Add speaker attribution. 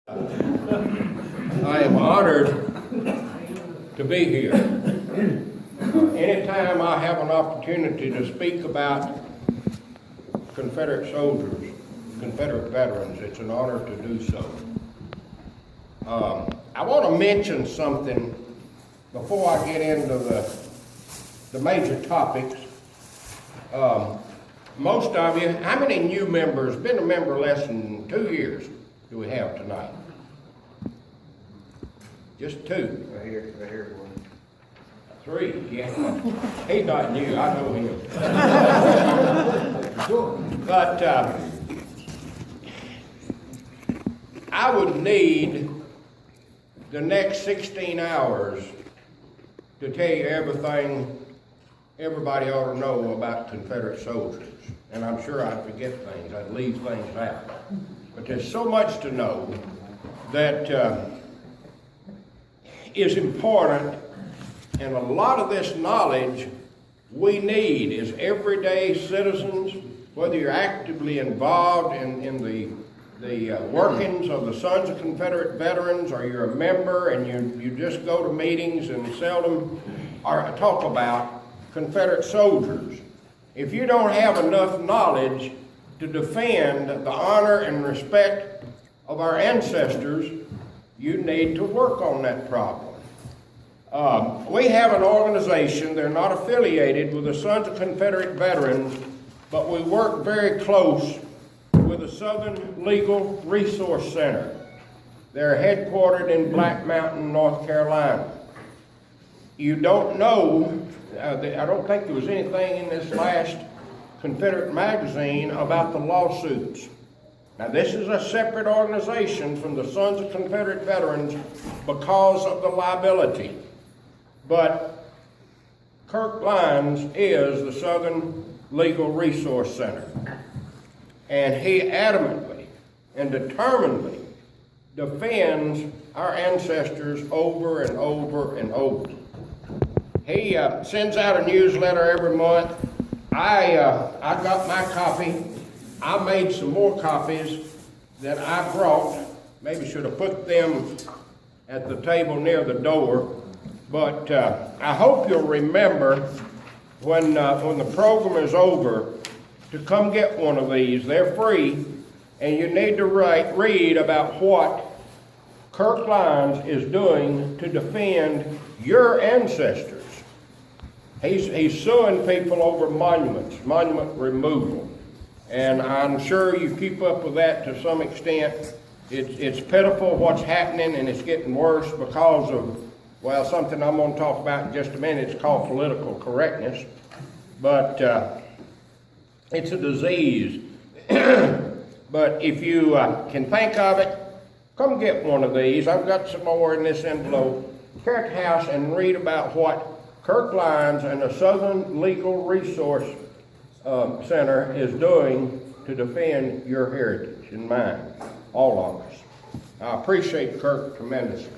Speaker 1: I am honored to be here. Anytime I have an opportunity to speak about Confederate soldiers, Confederate veterans, it's an honor to do so. I want to mention something before I get into the major topics. Most of you, how many new members, been a member less than 2 years, do we have tonight? Just two.
Speaker 2: Right here, one.
Speaker 1: Three, yeah. He's not new, I know him. But I would need the next 16 hours to tell you everything everybody ought to know about Confederate soldiers. And I'm sure I'd forget things, I'd leave things out. But there's so much to know that is important, and a lot of this knowledge we need as everyday citizens, whether you're actively involved in the workings of the Sons of Confederate Veterans, or you're a member and you just go to meetings and seldom talk about Confederate soldiers. If you don't have enough knowledge to defend the honor and respect of our ancestors, you need to work on that problem. We have an organization, they're not affiliated with the Sons of Confederate Veterans, but we work very close with the Southern Legal Resource Center. They're headquartered in Black Mountain, North Carolina. You don't know, I don't think there was anything in this last Confederate magazine about the lawsuits. Now, this is a separate organization from the Sons of Confederate Veterans because of the liability. But Kirk Lyons is the Southern Legal Resource Center. And he adamantly and determinedly defends our ancestors over and over and over. He sends out a newsletter every month. I got my copy. I made some more copies that I brought. Maybe should have put them at the table near the door. But I hope you'll remember when the program is over to come get one of these. They're free, and you need to read about what Kirk Lyons is doing to defend your ancestors. He's suing people over monument removal. And I'm sure you keep up with that to some extent. It's pitiful what's happening, and it's getting worse because of, well, something I'm going to talk about in just a minute. It's called political correctness. But it's a disease. But if you can think of it, come get one of these. I've got some more in this envelope. Care at the house and read about what Kirk Lyons and the Southern Legal Resource Center is doing to defend your heritage and mine, all of us. I appreciate Kirk tremendously.